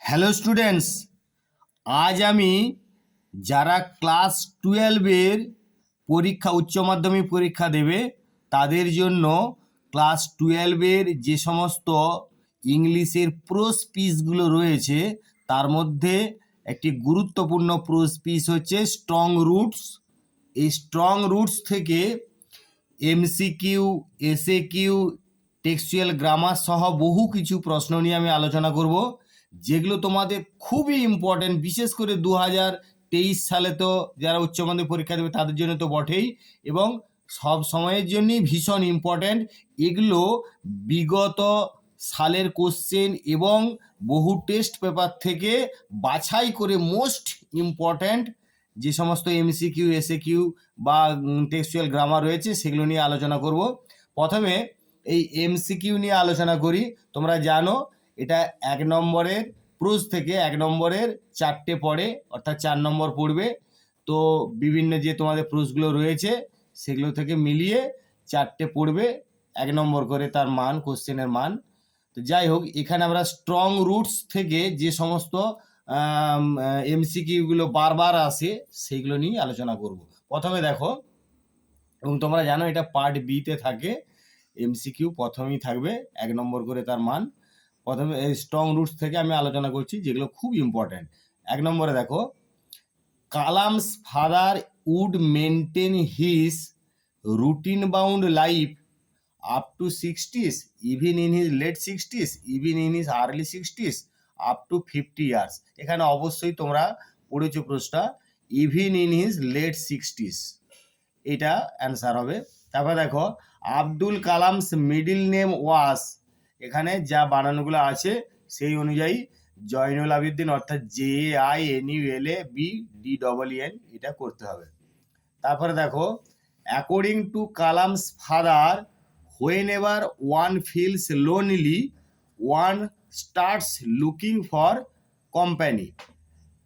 Hello students, আজ আমি যারা ক্লাস 12-এর পরীক্ষা উচ্চ মাধ্যমিক পরীক্ষা দেবে তাদের জন্য ক্লাস 12-এর যে সমস্ত ইংলিশের প্রোস পিসগুলো রয়েছে তার মধ্যে একটি গুরুত্বপূর্ণ প্রোস পিস হচ্ছে স্ট্রং রুটস। এই স্ট্রং রুটস থেকে এমসিকিউ, এসএকিউ, টেক্সচুয়াল গ্রামার সহ বহু কিছু প্রশ্ন নিয়ে আমি আলোচনা করব, যেগুলো তোমাদের খুবই ইম্পর্টেন্ট। বিশেষ করে 2023 সালে তো যারা উচ্চ মাধ্যমিক পরীক্ষা দেবে তাদের জন্য তো বটেই, এবং সব সময়ের জন্যই ভীষণ ইম্পর্ট্যান্ট। এগুলো বিগত সালের কোশ্চেন এবং বহু টেস্ট পেপার থেকে বাছাই করে মোস্ট ইম্পর্ট্যান্ট যে সমস্ত এমসিকিউ, এসএকিউ বা টেক্সচুয়াল গ্রামার রয়েছে সেগুলো নিয়ে আলোচনা করব। প্রথমে এই এমসিকিউ নিয়ে আলোচনা করি। তোমরা জানো এটা 1 নম্বরের প্রোজ থেকে 1 নম্বরের 4টে পড়ে, অর্থাৎ 4 নম্বর পড়বে। তো বিভিন্ন যে তোমাদের প্রোজগুলো রয়েছে সেগুলো থেকে মিলিয়ে 4টে পড়বে, 1 নম্বর করে তার মান, কোশ্চেনের মান। তো যাই হোক, এখানে আমরা স্ট্রং রুটস থেকে যে সমস্ত এমসিকিউগুলো বারবার আসে সেইগুলো নিয়ে আলোচনা করব। প্রথমে দেখো, এবং তোমরা জানো এটা পার্ট বিতে থাকে, এমসিকিউ প্রথমেই থাকবে 1 নম্বর করে তার মান। প্রথমে এই স্ট্রং রুটস থেকে আমি আলোচনা করছি, যেগুলো খুব ইম্পর্ট্যান্ট। 1 নম্বরে দেখো, Kalam's father would maintain his routine bound life up to 60s, even in his late 60s, even in his early 60s, up to 50 years. এখানে অবশ্যই তোমরা পড়েছো প্রশ্নটা, even in his late 60s, এটা অ্যান্সার হবে। তারপর দেখো, আব্দুল কালামস মিডিল নেম ওয়াস, এখানে যা বানানগুলো আছে সেই অনুযায়ী জয়নুল আবেদিন, অর্থাৎ JAINULABDEEN, এটা করতে হবে। তারপরে দেখো, according to Kalam's father, when ever one feels lonely one starts looking for company,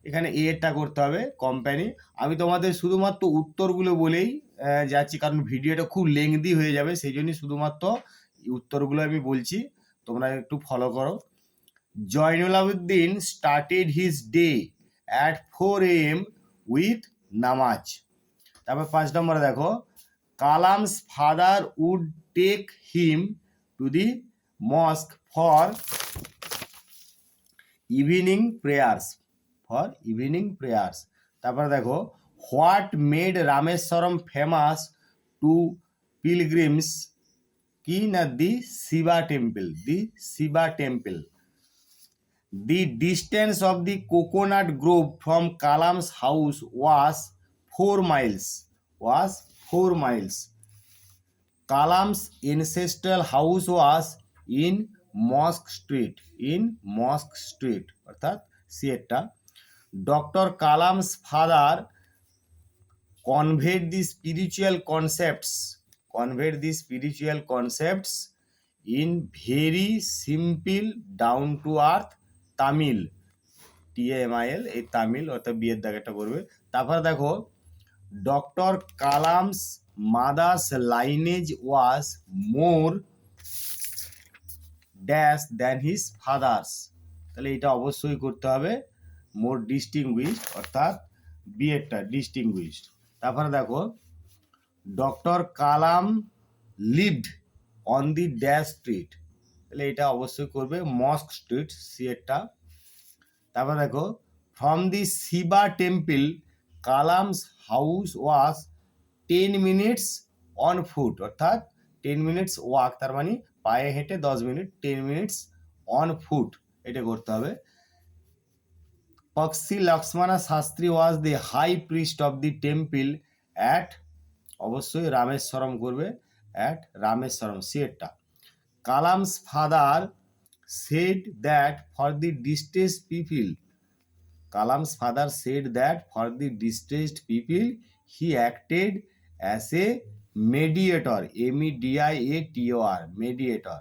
এখানে এটা করতে হবে কোম্পানি। আমি তোমাদের শুধুমাত্র উত্তরগুলো বলেই যাচ্ছি, কারণ ভিডিওটা খুব লেংদি হয়ে যাবে, সেই জন্যই শুধুমাত্র উত্তরগুলো আমি বলছি, তোমরা একটু ফলো করো। Zainul Abedin started his day at 4 AM with namaz. তারপর 5 নম্বরে দেখো, Kalam's father would take him to the mosque for evening prayers, তারপরে দেখো, what made Rameswaram famous to pilgrims, কি না, the Shiva temple. The distance of the coconut grove from Kalam's house was 4 miles. Kalam's ancestral house was in Mosque Street. অর্থাৎ সিয়েটটা। Dr. Kalam's father conveyed the spiritual concepts in very simple, down to earth Tamil, TAMIL, এই তামিল, অর্থাৎ বিয়ের দাগেটা করবে। তারপরে দেখো, doctor Kalam's mother's Laneige ওয়াজ মোর dash than his father's, তাহলে এটা অবশ্যই করতে হবে, মোর ডিস্টিংগুইশড, অর্থাৎ বিয়েরটা ডিস্টিংগুইশড। তারপরে দেখো, doctor Kalam lived on the dash street, তাহলে এটা অবশ্যই করবে, মস্ক স্ট্রিট, সিয়েটটা। তারপর দেখো, from the Shiva temple Kalam's house was 10 minutes on foot, অর্থাৎ 10 মিনিটস ওয়াক, তার মানে পায়ে হেঁটে 10 মিনিট, 10 মিনিটস অন ফুট, এটা করতে হবে। Pakshi Lakshmana Sastry was the high priest of the temple at, অবশ্যই রামেশ্বরম করবে, অ্যাট রামেশ্বরম, সিয়েটটা। Kalam's father said that for the distressed people, he acted as a mediator, mediator.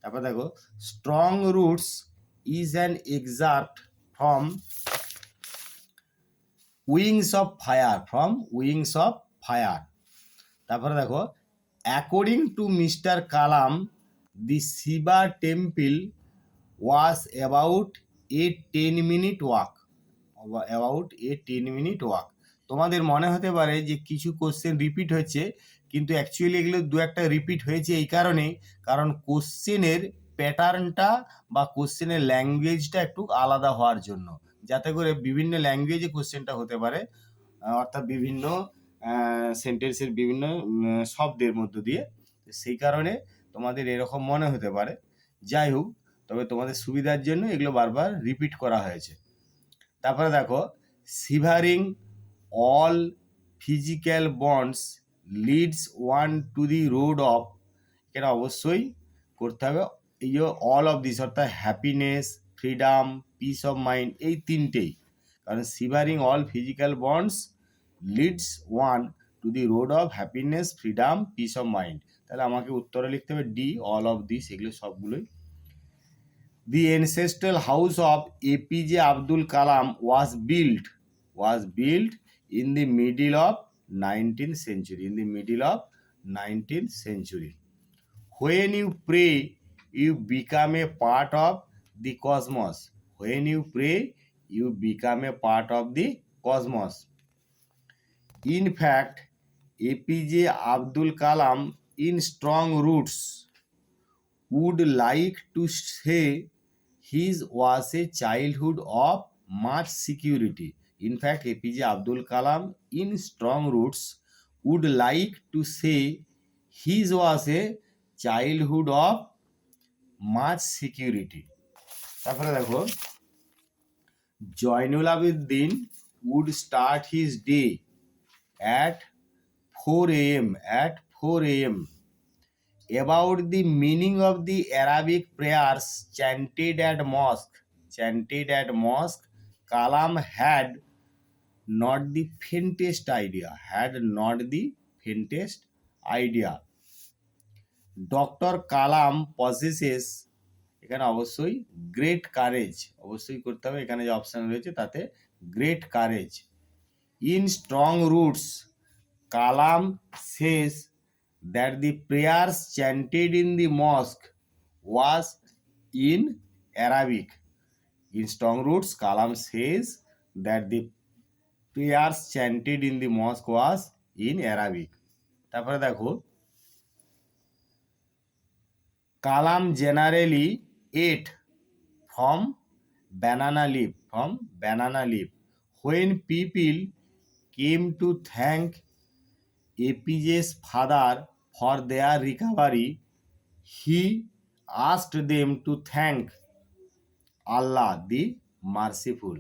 তারপর দেখো, strong roots is an excerpt from wings of fire. তারপরে দেখো, according to Mr. Kalam, the Shiva temple was about a 10-minute walk. About a 10-minute walk. তোমাদের মনে হতে পারে যে কিছু কোশ্চেন রিপিট হচ্ছে, কিন্তু অ্যাকচুয়ালি এগুলো দু একটা রিপিট হয়েছে এই কারণে, কারণ কোশ্চেনের প্যাটার্নটা বা কোশ্চেনের ল্যাঙ্গুয়েজটা একটু আলাদা হওয়ার জন্য, যাতে করে বিভিন্ন ল্যাঙ্গুয়েজে কোশ্চেনটা হতে পারে, অর্থাৎ বিভিন্ন সেন্টেন্সের বিভিন্ন শব্দের মধ্য দিয়ে। সেই কারণে তোমাদের এরকম মনে হতে পারে। যাই হোক, তবে তোমাদের সুবিধার জন্য এগুলো বারবার রিপিট করা হয়েছে। তারপরে দেখো, severing all physical bonds leads one to the road of, এখানে অবশ্যই করতে হবে এই যে অল অফ দিস, অর্থাৎ happiness, freedom, peace of mind, এই তিনটেই। কারণ severing all physical bonds leads one to the road of happiness, freedom, peace of mind. তাহলে আমাকে উত্তরে লিখতে হবে ডি, অল অফ দিস, এগুলো সবগুলোই। The ancestral house of APJ Abdul Kalam was built in the middle of 19th century. In the middle of 19th century. When you pray, you become a part of the cosmos. When you pray, you become a part of the cosmos. In fact, APJ Abdul Kalam, in strong roots, would like to say his was a childhood of much security. In fact, APJ Abdul Kalam, in strong roots, would like to say his was a childhood of much security. তারপরে দেখো, Zainul Abedin would start his day at 4 a.m. About the meaning of the Arabic prayers chanted at mosque, Kalam had not the faintest idea. Dr. Kalam possesses, এখানে অবশ্যই great courage, অবশ্যই করতে হবে, এখানে যে option রয়েছে তাতে great courage. In strong roots, Kalam says that the prayers chanted in the mosque was in Arabic. In strong roots, Kalam says that the prayers chanted in the mosque was in Arabic. তারপরে দেখো, Kalam generally ate from banana leaf. When people came to thank APJ's father for their recovery, he asked them to thank Allah the merciful.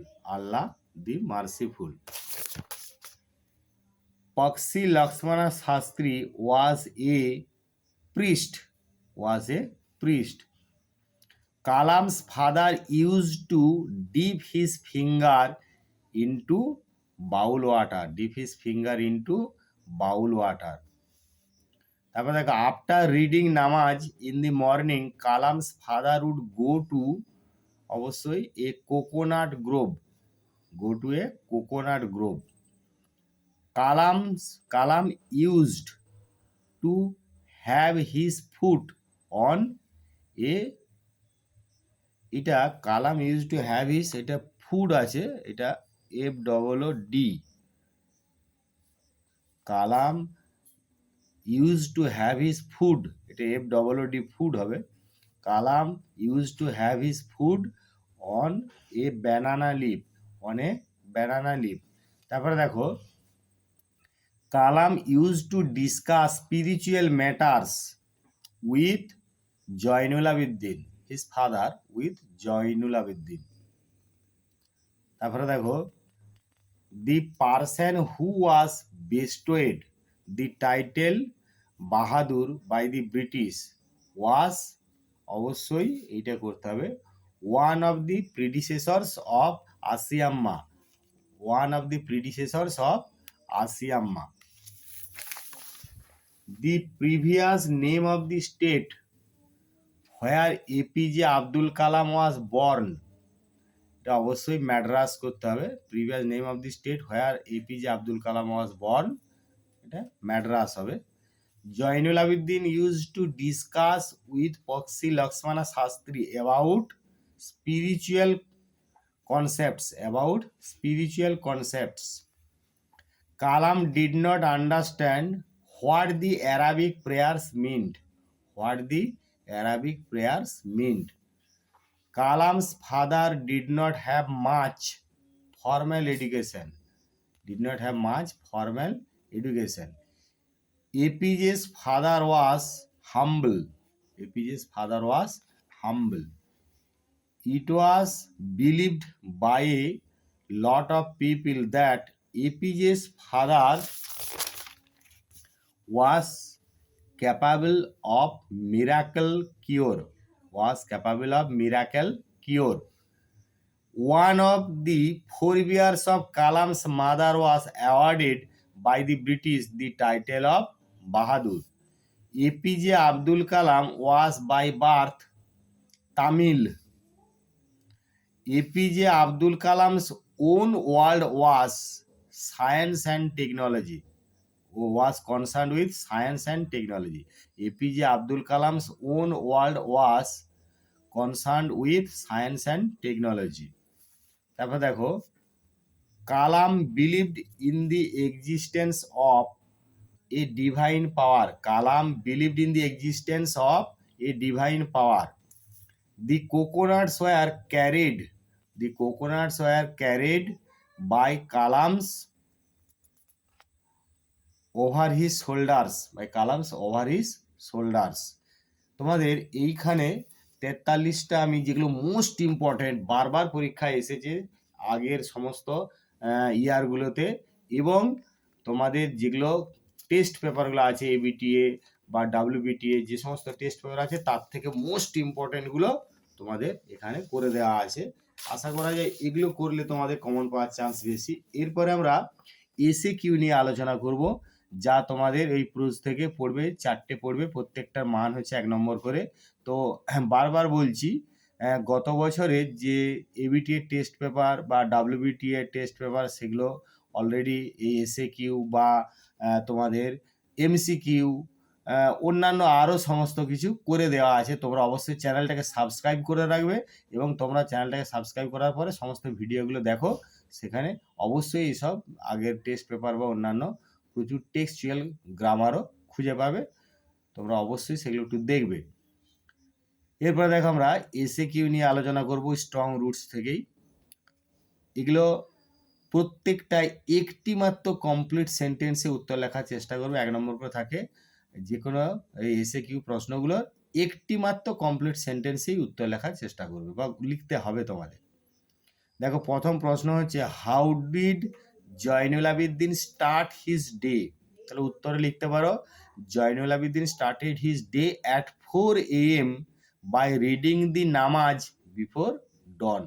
Pakshi Lakshmana Shastri was a priest. Kalam's father used to dip his finger into bowl water. তারপর দেখো, after reading namaz in the morning, Kalam's father would go to, অবশ্যই a coconut grove, Kalam used to have his food on a, এটা Kalam use to have his, এটা food আছে, এটা FOOD, Kalam use to have his food, এটা FOOD food হবে। Kalam use to have his food on a banana leaf, তারপরে দেখো, Kalam use to discuss spiritual matters with Jainulabdeen, his father, তারপরে দেখো, the person who was bestowed the title Bahadur by the British was, অবশ্যই এইটা করতে হবে, one of the predecessors of Asiamma. The previous name of the state where APJ Abdul Kalam was born, এটা অবশ্যই ম্যাড্রাস করতে হবে। Previous name of the state where APJ Abdul Kalam was born, এটা ম্যাড্রাস হবে। Jainulabdeen use to discuss with Pakshi Lakshmana Sastry about spiritual concepts. Kalam did not understand what the Arabic prayers meant. Kalam's father did not have much formal education. APJ's father was humble. It was believed by a lot of people that APJ's father was capable of miracle cure. One of the forebears of Kalam's mother was awarded by the British the title of Bahadur. APJ Abdul Kalam was by birth Tamil. APJ Abdul Kalam's own world was science and technology. Was concerned with science and technology. APJ Abdul Kalam's own world was concerned with science and technology. তারপর দেখো, Kalam believed in the existence of a divine power. The coconuts were carried by Kalam's over his shoulders. তোমাদের এইখানে 43টা আমি যেগুলো most important বারবার পরীক্ষায় এসেছে আগের সমস্ত ইয়ারগুলোতে, এবং তোমাদের যেগুলো টেস্ট পেপারগুলো আছে এবিটিএ বা ডাব্লিউবিটিএ যে সমস্ত টেস্ট পেপার আছে তার থেকে মোস্ট ইম্পর্টেন্টগুলো তোমাদের এখানে করে দেওয়া আছে। আশা করা যায় এগুলো করলে তোমাদের কমন পাওয়ার চান্স বেশি। এরপরে আমরা SAQ নিয়ে আলোচনা করব, যা তোমাদের এই প্রুজ থেকে পড়বে, 4টে পড়বে, প্রত্যেকটার মান হচ্ছে 1 নম্বর করে। তো বারবার বলছি, গত বছরের যে এবিটিএ টেস্ট পেপার বা ডাব্লিউবিটিএ টেস্ট পেপার সেগুলো অলরেডি এই SAQ বা তোমাদের MCQ অন্যান্য আরও সমস্ত কিছু করে দেওয়া আছে। তোমরা অবশ্যই চ্যানেলটাকে সাবস্ক্রাইব করে রাখবে, এবং তোমরা চ্যানেলটাকে সাবস্ক্রাইব করার পরে সমস্ত ভিডিওগুলো দেখো। সেখানে অবশ্যই এইসব আগের টেস্ট পেপার বা অন্যান্য প্রচুর টেক্সচুয়াল গ্রামারও খুঁজে পাবে, তোমরা অবশ্যই সেগুলো একটু দেখবে। এরপরে দেখো আমরা SAQ নিয়ে আলোচনা করব স্ট্রং রুটস থেকেই। এগুলো প্রত্যেকটাই একটি মাত্র কমপ্লিট সেন্টেন্সে উত্তর লেখার চেষ্টা করবে, 1 নম্বর করে থাকে। যে কোনো এই SAQ প্রশ্নগুলোর একটি মাত্র কমপ্লিট সেন্টেন্সেই উত্তর লেখার চেষ্টা করবে বা লিখতে হবে তোমাদের। দেখো, প্রথম প্রশ্ন হচ্ছে how did Zainul Abedin start his day. তাহলে উত্তরে লিখতে পারো Zainul Abedin started his day at 4 AM by reading the namaz before dawn.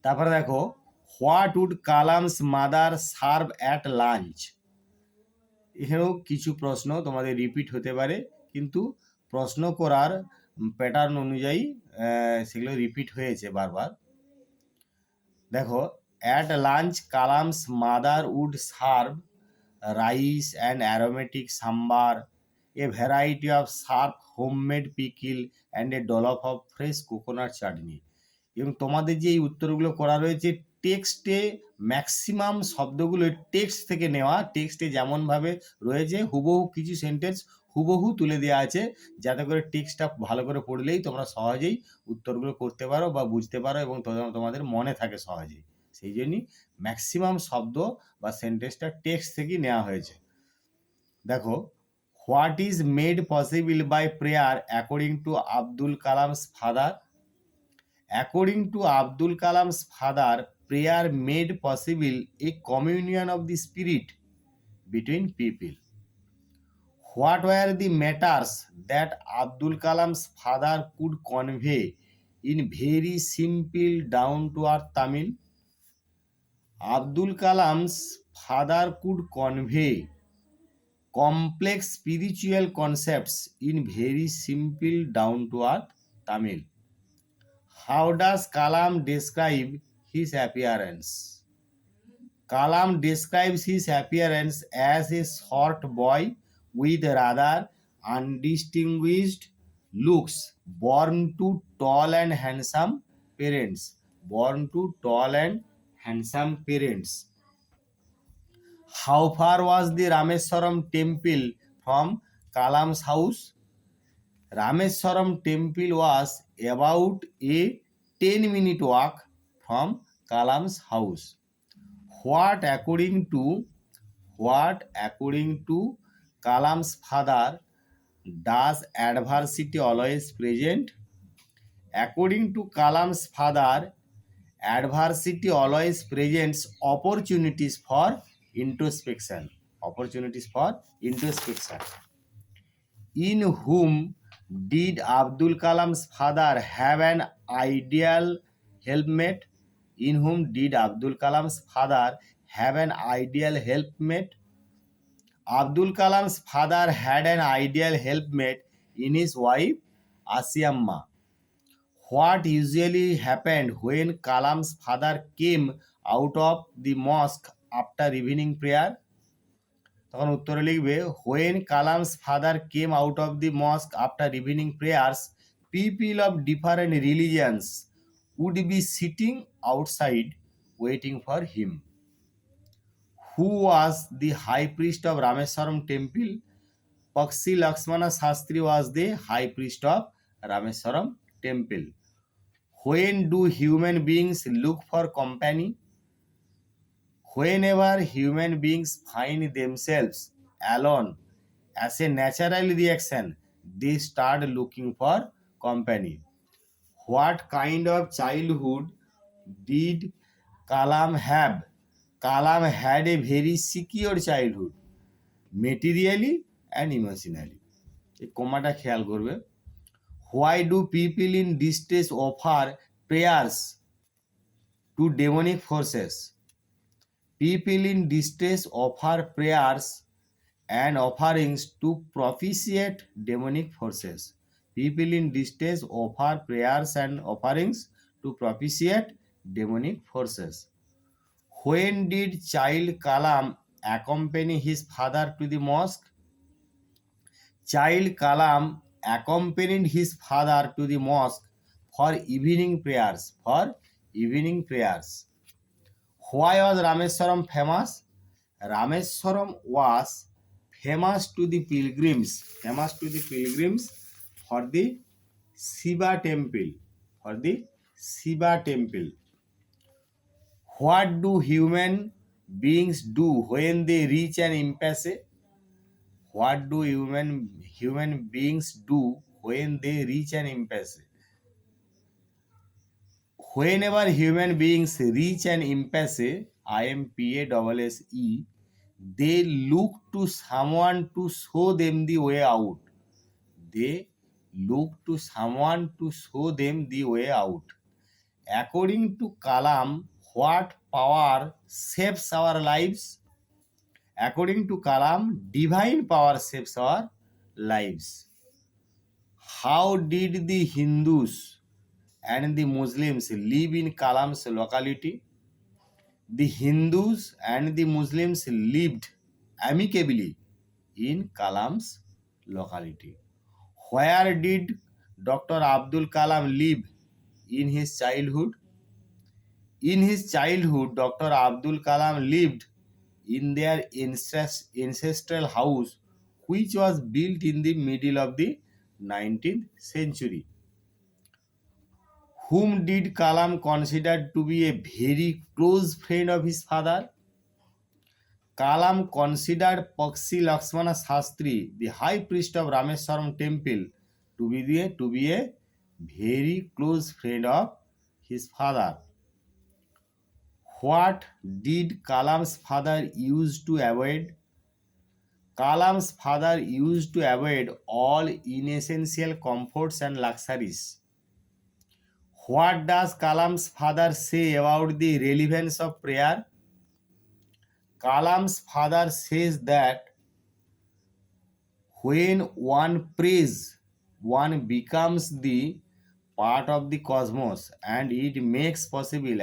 তারপরে দেখো, what would Kalam's mother serve at lunch. এখানেও কিছু প্রশ্ন তোমাদের রিপিট হতে পারে, কিন্তু প্রশ্ন করার প্যাটার্ন অনুযায়ী সেগুলো রিপিট হয়েছে বারবার। দেখো, at lunch Kalam's mother would serve rice and aromatic sambar, a variety of sharp homemade pickle and a dollop of fresh coconut chutney. এবং তোমাদের যে এই উত্তরগুলো করা রয়েছে টেক্সটে ম্যাক্সিমাম শব্দগুলো টেক্সট থেকে নেওয়া, টেক্সটে যেমনভাবে রয়েছে হুবহু কিছু সেন্টেন্স হুবহু তুলে দেওয়া আছে, যাতে করে টেক্সটটা ভালো করে পড়লেই তোমরা সহজেই উত্তরগুলো করতে পারো বা বুঝতে পারো এবং তোমাদের মনে থাকে সহজেই। সেই জন্যই ম্যাক্সিমাম শব্দ বা সেন্টেন্সটা টেক্সট থেকেই নেওয়া হয়েছে। দেখো, what is made possible by prayer according to Abdul Kalam's father. According to Abdul Kalam's father, prayer made possible a communion of the spirit between people. What were the matters that Abdul Kalam's father could convey in very simple down-to-earth Tamil? Abdul Kalam's father could convey complex spiritual concepts in very simple down-to-earth Tamil. How does Kalam describe his appearance? Kalam describes his appearance as a short boy with rather undistinguished looks born to tall and handsome parents. Born to tall and handsome parents. How far was the Rameswaram temple from Kalam's house? Rameswaram temple was about a 10-minute walk from Kalam's house. What according to Kalam's father does adversity always present? According to Kalam's father, adversity always presents opportunities for introspection. Opportunities for introspection. In whom did Abdul Kalam's father have an ideal helpmate? In whom did Abdul Kalam's father have an ideal helpmate? Abdul Kalam's father had an ideal helpmate in his wife Asiamma. What usually happened when Kalam's father came out of the mosque after evening prayer? তখন উত্তরে লিখবে when Kalam's father came out of the mosque after evening prayers, people of different religions would be sitting outside waiting for him. Who was the high priest of Rameswaram temple? Pakshi Lakshmana Shastri was the high priest of Rameswaram temple. When do human beings look for company? Whenever human beings find themselves alone, as a natural reaction, they start looking for company. What kind of childhood did Kalam have? Kalam had a very secure childhood, materially and emotionally. এই কমাটা খেয়াল করবে। Why do people in distress offer prayers to demonic forces? People in distress offer prayers and offerings to propitiate demonic forces. People in distress offer prayers and offerings to propitiate demonic forces. When did child Kalam accompany his father to the mosque? Child Kalam accompanied his father to the mosque for evening prayers. For evening prayers. Why was Rameswaram famous? Rameswaram was famous to the pilgrims for the Shiva temple. For the Shiva temple. What do human beings do when they reach an impasse? What do human beings do when they reach an impasse? Whenever human beings reach an impasse, IMPASSE, they look to someone to show them the way out. They look to someone to show them the way out. According to Kalam, what power shapes our lives? According to Kalam, divine power shapes our lives. How did the Hindus and the Muslims live in Kalam's locality? The Hindus and the Muslims lived amicably in Kalam's locality. Where did Dr. Abdul Kalam live in his childhood? In his childhood, Dr. Abdul Kalam lived in their ancestral house, which was built in the middle of the 19th century. Whom did Kalam consider to be a very close friend of his father? Kalam considered Pakshi Lakshmana Shastri, the high priest of Rameswaram temple, to be a very close friend of his father. What did Kalam's father use to avoid? Kalam's father used to avoid all inessential comforts and luxuries. What does Kalam's father say about the relevance of prayer? Kalam's father says that when one prays, one becomes the part of the cosmos, and it makes possible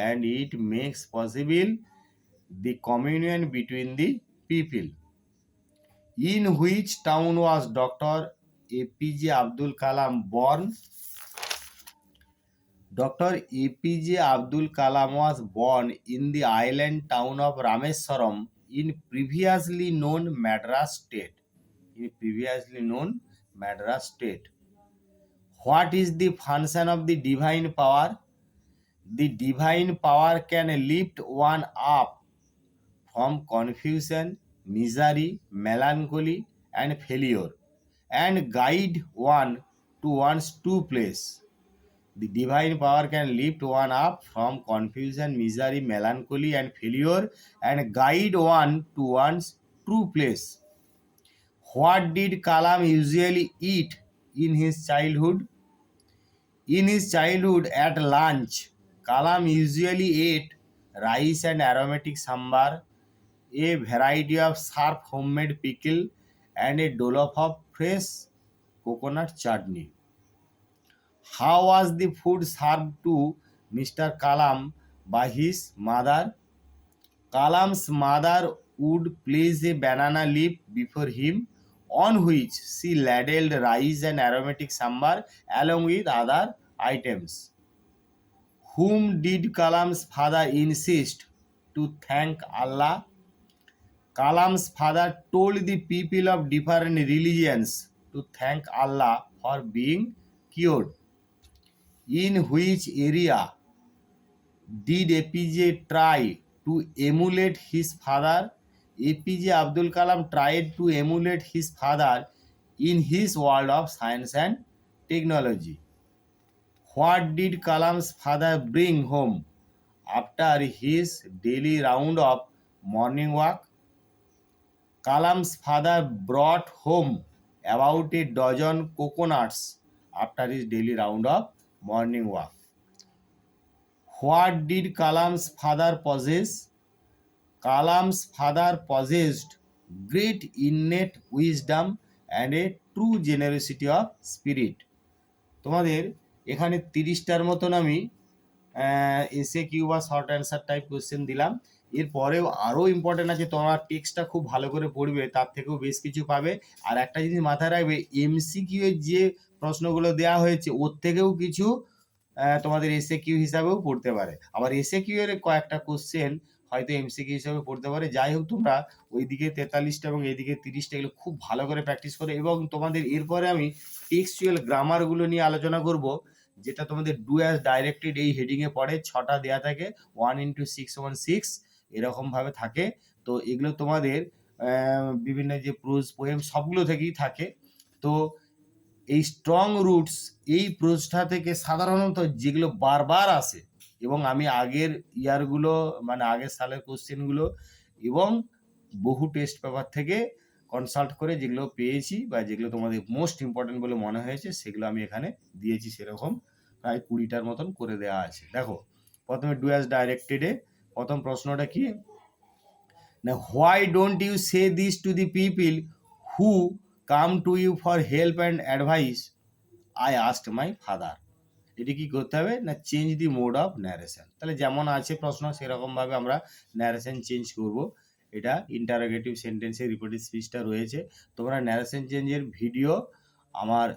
the communion between the people. In which town was Dr. APJ Abdul Kalam born? Dr. APJ Abdul Kalam was born in the island town of Rameswaram in previously known Madras state. What is the function of the divine power? The divine power can lift one up from confusion, misery, melancholy, and failure, and guide one to one's true place. The divine power can lift one up from confusion, misery, melancholy, and failure, and guide one to one's true place. What did Kalam usually eat in his childhood? In his childhood, at lunch, Kalam usually ate rice and aromatic sambar, a variety of sharp homemade pickle, and a dollop of fresh coconut chutney. How was the food served to Mr. Kalam by his mother? Kalam's mother would place a banana leaf before him, on which she ladled rice and aromatic sambar along with other items. Whom did Kalam's father insist to thank Allah? Kalam's father told the people of different religions to thank Allah for being cured. In which area did APJ try to emulate his father? APJ Abdul Kalam tried to emulate his father in his world of science and technology. What did Kalam's father bring home after his daily round of morning walk? Kalam's father brought home about a dozen coconuts after his daily round of morning walk. What did Kalam's father possess? Kalam's father possessed great innate wisdom and a true generosity of spirit. তোমাদের এখানে 30টার মতন আমি SAQ বা short answer type question দিলাম। এরপরেও আরও important আছে, তোমার টেক্সটটা খুব ভালো করে পড়বে, তার থেকেও বেশ কিছু পাবে। আর একটা জিনিস মাথায় রাখবে, MCQ এর যে প্রশ্নগুলো দেওয়া হয়েছে ওর থেকেও কিছু তোমাদের SAQ হিসাবেও পড়তে পারে। আবার SAQ এর কয়েকটা কোশ্চেন হয়তো MCQ হিসাবে পড়তে পারে। যাই হোক, তোমরা ওইদিকে 43টা এবং এইদিকে 30টা এগুলো খুব ভালো করে প্র্যাকটিস করো। এবং তোমাদের এরপরে আমি টেক্সচুয়াল গ্রামারগুলো নিয়ে আলোচনা করব, যেটা তোমাদের ডু অ্যাজ ডাইরেক্টেড এই হেডিংয়ে পড়ে। 6টা দেওয়া থাকে, 1x6 এরকমভাবে থাকে। তো এগুলো তোমাদের বিভিন্ন যে প্রোজ পোয়েম সবগুলো থেকেই থাকে। তো এই স্ট্রং রুটস এই প্রোজটা থেকে সাধারণত যেগুলো বারবার আসে, এবং আমি আগের ইয়ারগুলো মানে আগের সালের কোশ্চেনগুলো এবং বহু টেস্ট পেপার থেকে কনসাল্ট করে যেগুলো পেয়েছি বা যেগুলো তোমাদের মোস্ট ইম্পর্টেন্ট বলে মনে হয়েছে সেগুলো আমি এখানে দিয়েছি। সেরকম প্রায় 20টার মতন করে দেওয়া আছে। দেখো, প্রথমে ডু অ্যাজ ডাইরেক্টেডে প্রথম প্রশ্নটা কি না, why don't you say this to the people who come to you for help and advice? I asked my father. এটি কি করতে হবে না, change the mode of narration. তাহলে যেমন আছে প্রশ্ন সেরকমভাবে আমরা ন্যারেশন চেঞ্জ করব। এটা ইন্টারোগেটিভ সেন্টেন্সের রিপোর্টেড স্পিচটা রয়েছে। তোমরা ন্যারেশন চেঞ্জের ভিডিও আমার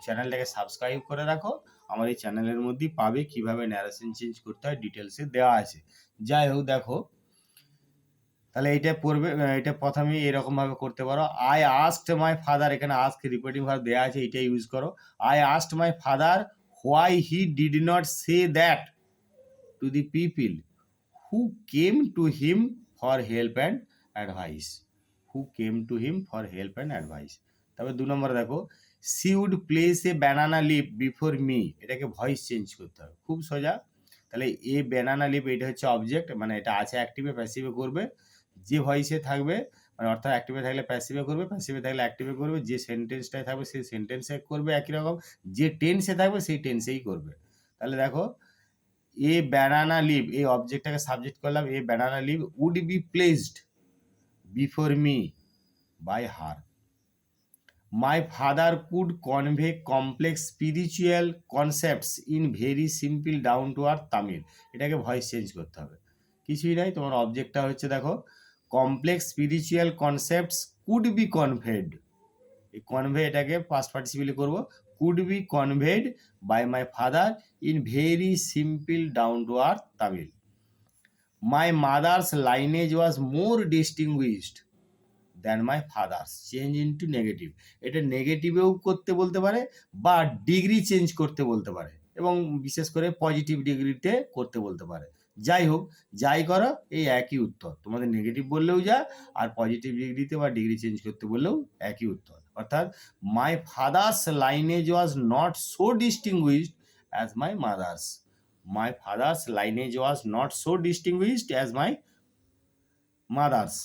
চ্যানেলটাকে সাবস্ক্রাইব করে রাখো। আমার এই চ্যানেলের মধ্যেই পাবে কিভাবে ন্যারেশন চেঞ্জ করতে হয়, ডিটেলসে দেওয়া আছে। যাই হোক, দেখো তাহলে এইটা পড়বে, এটা প্রথমে এরকমভাবে করতে পারো। আই আস্কড মাই ফাদার, এখানে আস্ক রিপিটিং ভার্ব দেওয়া আছে, এটা ইউজ করো। I asked my father why he did not say that to the people who came to him for help and advice. Who came to him for help and advice. তারপর 2 number দেখো, she would place a banana leaf before me. এটাকে voice change করতে হবে, খুব সোজা। তাহলে এ banana leaf এটা হচ্ছে অবজেক্ট, মানে এটা আছে অ্যাক্টিভে প্যাসিভে করবে। যে ভয়েসে থাকবে মানে অর্থাৎ অ্যাক্টিভে থাকলে প্যাসিভে করবে, প্যাসিভে থাকলে অ্যাক্টিভে করবে। যে সেন্টেন্সটায় থাকবে সেই সেন্টেন্সে করবে একই রকম, যে টেন্সে থাকবে সেই টেন্সেই করবে। তাহলে দেখো, এ ব্যানানা লিভ, এই অবজেক্টটাকে সাবজেক্ট করলাম, a banana leaf would be placed before me by her. My father could convey complex spiritual concepts in very simple down to earth Tamil. এটাকে ভয়েস চেঞ্জ করতে হবে, কিছুই নাই। তোমার অবজেক্টটা হচ্ছে দেখো, complex spiritual concepts could be conveyed. এই convey এটাকে পাস্ট পার্টিসিপেলে করবো, could be conveyed by my father in very simple down to earth Tamil. My mother's lineage was more distinguished than my father's. Change into negative, এটা নেগেটিভেও করতে বলতে পারে বা degree change করতে বলতে পারে, এবং বিশেষ করে পজিটিভ ডিগ্রিতে করতে বলতে পারে। যাই হোক, যাই করো এই একই উত্তর, তোমাদের নেগেটিভ বললেও যা আর পজিটিভ ডিগ্রিতে বা ডিগ্রি চেঞ্জ করতে বললেও একই উত্তর। অর্থাৎ my father's lineage was not so distinguished as my mother's. My father's lineage was not so distinguished as my mother's.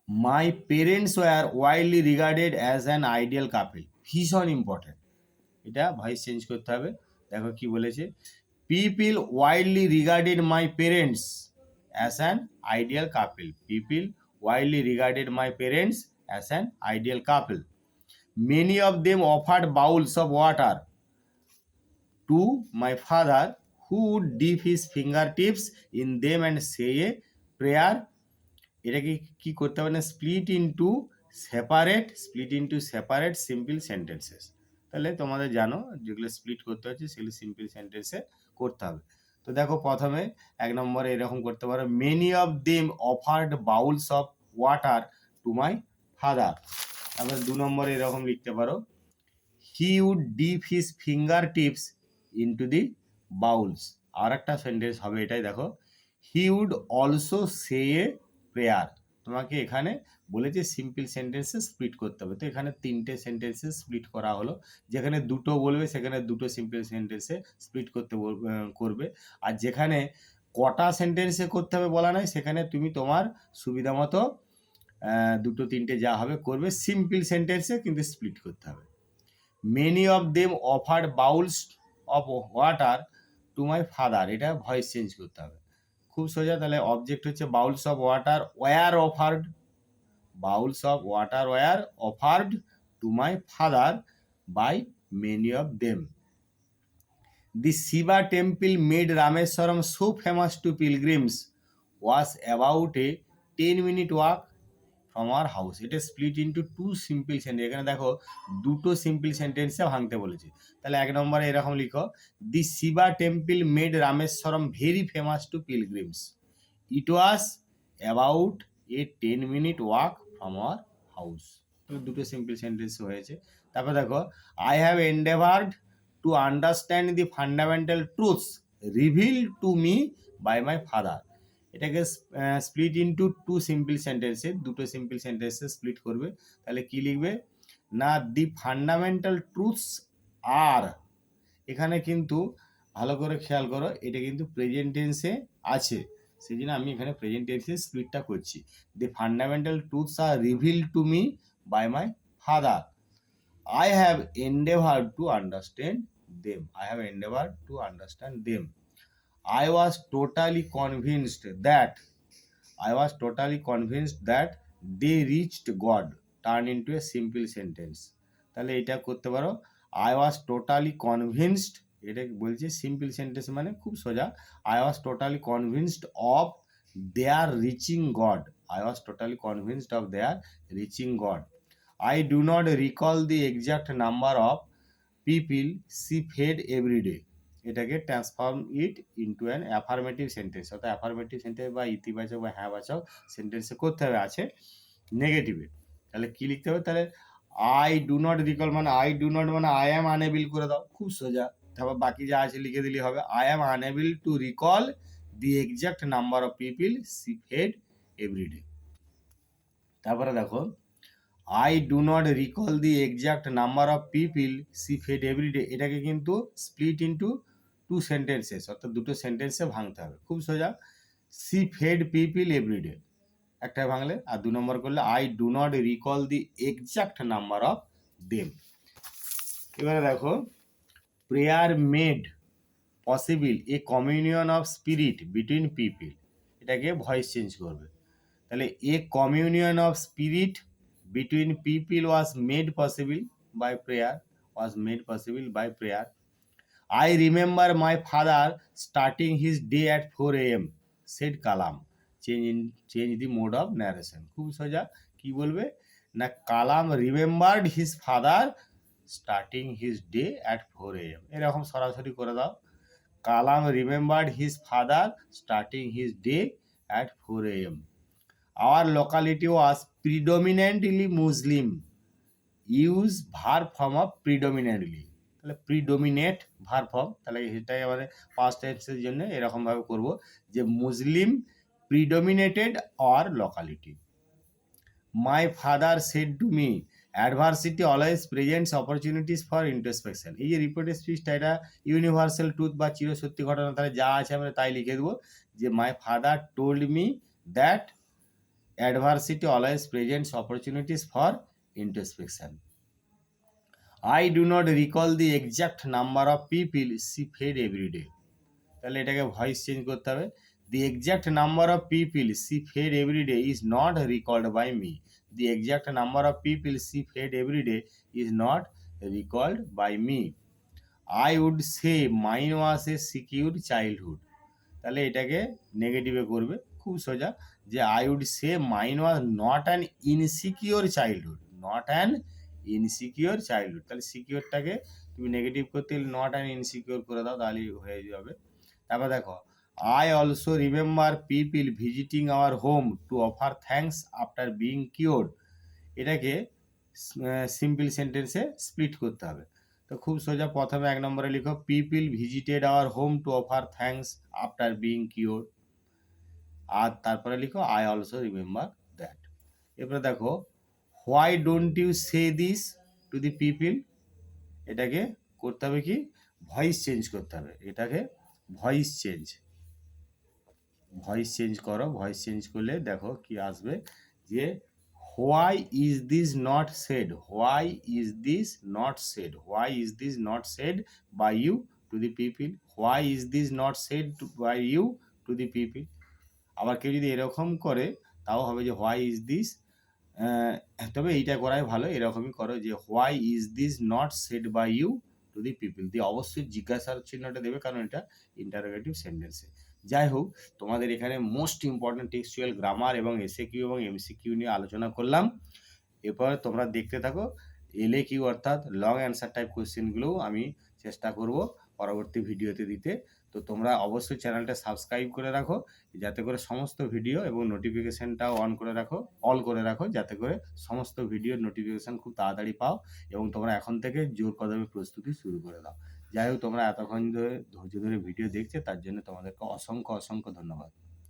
My parents were widely regarded as an ideal couple. ভীষণ important, এটা voice change করতে হবে। দেখো কি বলেছে, people widely regarded my parents as an ideal couple. People widely regarded my parents as an ideal couple. Many of them offered bowls of water to my father who would dip his finger tips in them and say a prayer. এটাকে কি করতে হবে না, split into separate simple sentences. তাহলে তোমাদের জানো যেগুলো split করতে হচ্ছে সেগুলো সিম্পল সেন্টেন্সে করতে হবে। তো দেখো প্রথমে 1 নম্বরে এরকম করতে পারো, many of them offered bowls of water to my father. তারপর 2 নম্বরে এরকম লিখতে পারো, he would dip his finger tips into the bowls. আর একটা সেন্টেন্স হবে এটাই, দেখো, he would also say a prayer. তোমাকে এখানে বলেছে সিম্পল সেন্টেন্সে স্প্লিট করতে হবে, তো এখানে 3টে সেন্টেন্সে স্প্লিট করা হলো। যেখানে 2টো বলবে সেখানে 2টো সিম্পল সেন্টেন্সে স্প্লিট করবে, আর যেখানে কটা সেন্টেন্সে করতে হবে বলা নাই সেখানে তুমি তোমার সুবিধা মতো 2টো 3টে যা হবে করবে, সিম্পল সেন্টেন্সে কিন্তু স্প্লিট করতে হবে। Many of them offered bowls of water to my father, এটা ভয়েস চেঞ্জ করতে হবে, খুব সোজা। তাহলে অবজেক্ট হচ্ছে bowls of water were offered, bowls of water were offered to my father by many of them. The Shiva temple made Rameswaram so famous to pilgrims was about a 10-minute walk from our house. এটা split into 2 simple sentence. এখানে দেখো 2টো simple সেন্টেন্সে ভাঙতে বলেছি। তাহলে 1 নম্বরে এরকম লিখো, the Shiva temple made Rameswaram very famous to pilgrims. It was about a 10-minute walk from our house. তাহলে 2টো সিম্পল সেন্টেন্স হয়েছে। তারপর দেখো, I have endeavoured to understand the fundamental truths revealed to me by my father. এটাকে split into 2 simple সেন্টেন্সে, 2টো simple সেন্টেন্সে split করবে। তাহলে কি লিখবে না, দি ফান্ডামেন্টাল ট্রুথস আর, এখানে কিন্তু ভালো করে খেয়াল করো এটা কিন্তু প্রেজেন্ট টেন্সে আছে, সেই জন্য আমি এখানে প্রেজেন্ট টেন্সে স্প্লিটটা করছি। The fundamental truths are revealed to me by my father. I have endeavored to understand them. I have endeavored to understand them. I was totally convinced that they reached God. Turn into a simple sentence. তাহলে এটা করতে পারো, I was totally convinced, এটা বলছে simple sentence মানে খুব সোজা, I was totally convinced of their reaching God. I was totally convinced of their reaching God. I do not recall the exact number of people she fed every day. এটাকে transform it into an affirmative sentence, অর্থাৎ affirmative sentence বা ইতিবাচক বা হ্যাঁবাচক সেন্টেন্সে করতে হবে, আছে নেগেটিভে। তাহলে কি লিখতে হবে, তাহলে আই ডু নট রিকল মানে আই ডু নট মানে আই অ্যাম আনএবল করে দাও, খুব সোজা। তারপর বাকি যা আছে লিখে দিলেই হবে, I am unable to recall the exact number of people she fed everyday. তারপরে দেখো, I do not recall the exact number of people she fed every day. এটাকে কিন্তু স্প্লিট ইন্টু 2 সেন্টেন্সেস, অর্থাৎ 2টো সেন্টেন্সে ভাঙতে হবে, খুব সোজা। she fed people every day একটাই ভাঙলে, আর 2 নম্বর করলে I do not recall the exact number of them. এবারে দেখো, prayer made possible a communion of spirit between people, এটাকে ভয়েস চেঞ্জ করবে। তাহলে a communion of spirit between people was made possible by prayer. I remember my father starting his day at 4 a.m. said Kalam. Change the mode of narration. খুব সোজা, কি বলবে না, Kalam remembered his father starting his day at 4 AM, এরকম সরাসরি করে দাও। Kalam remembered his father starting his day at 4 AM. Our locality was predominantly Muslim. Use verb form of predominantly, তাহলে প্রিডোমিনেট ভার ফর্ম, তাহলে এটাই আমাদের পাস্ট টেন্সের জন্য এরকমভাবে করব যে Muslim predominated our locality. My father said to me adversity always presents opportunities for introspection. এই যে রিপোর্টের স্পিচটা, এটা ইউনিভার্সাল ট্রুথ বা চিরসত্যি ঘটনা, তাহলে যা আছে আমরা তাই লিখে দেবো যে my father told me that adversity always presents opportunities for introspection. I do not recall the exact number of people she fed every day. তাহলে এটাকে ভয়েস চেঞ্জ করতে হবে। The exact number of people she fed every day is not recalled by me. The exact number of people she fed every day is not recalled by me. I would say mine was a secure childhood. তাহলে এটাকে নেগেটিভে করবে, খুব সোজা, যে I would say mine was not an insecure childhood, not an insecure childhood. তাহলে সিকিওরটাকে তুমি negative করতে গেলে নট অ্যান ইনসিকিওর করে দাও, তাহলেই হয়ে যাবে। তারপর দেখো, I also remember people visiting our home to offer thanks after being cured. এটাকে সিম্পল সেন্টেন্সে স্প্লিট করতে হবে। তো খুব সোজা, প্রথমে 1 নম্বরে লিখো people visited our home to offer thanks after being cure, আর তারপরে লিখো আই অলসো রিমেম্বার দ্যাট। এরপরে দেখো, why don't you say this to the people. এটাকে করতে হবে কি, ভয়েস চেঞ্জ করতে হবে, এটাকে ভয়েস চেঞ্জ করো। ভয়েস চেঞ্জ করলে দেখো কি আসবে, যে why is this not said, why is this not said, why is this not said by you to the people, why is this not said by you to the people. আবার কেউ যদি এরকম করে তাও হবে যে হোয়াই ইজ দিস, তবে এইটা করাই ভালো, এরকমই করো যে why is this not said by you to the people দিয়ে অবশ্যই জিজ্ঞাসার চিহ্নটা দেবে, কারণ এটা ইন্টারোগেটিভ সেন্টেন্সে। যাই হোক, তোমাদের এখানে মোস্ট ইম্পর্টেন্ট টেক্সচুয়াল গ্রামার এবং এসএকিউ এবং এমসিকিউ নিয়ে আলোচনা করলাম। এরপর তোমরা দেখতে থাকো এলএকিউ অর্থাৎ লং অ্যান্সার টাইপ কোয়েশ্চেনগুলোও আমি চেষ্টা করব পরবর্তী ভিডিওতে দিতে। তো তোমরা অবশ্যই চ্যানেলটা সাবস্ক্রাইব করে রাখো, যাতে করে সমস্ত ভিডিও এবং নোটিফিকেশানটাও অল করে রাখো, যাতে করে সমস্ত ভিডিওর নোটিফিকেশান খুব তাড়াতাড়ি পাও এবং তোমরা এখন থেকে জোর কদমে প্রস্তুতি শুরু করে দাও। যাই হোক, তোমরা এতক্ষণ ধরে ধৈর্য ধরে ভিডিও দেখছে, তার জন্য তোমাদেরকে অসংখ্য ধন্যবাদ।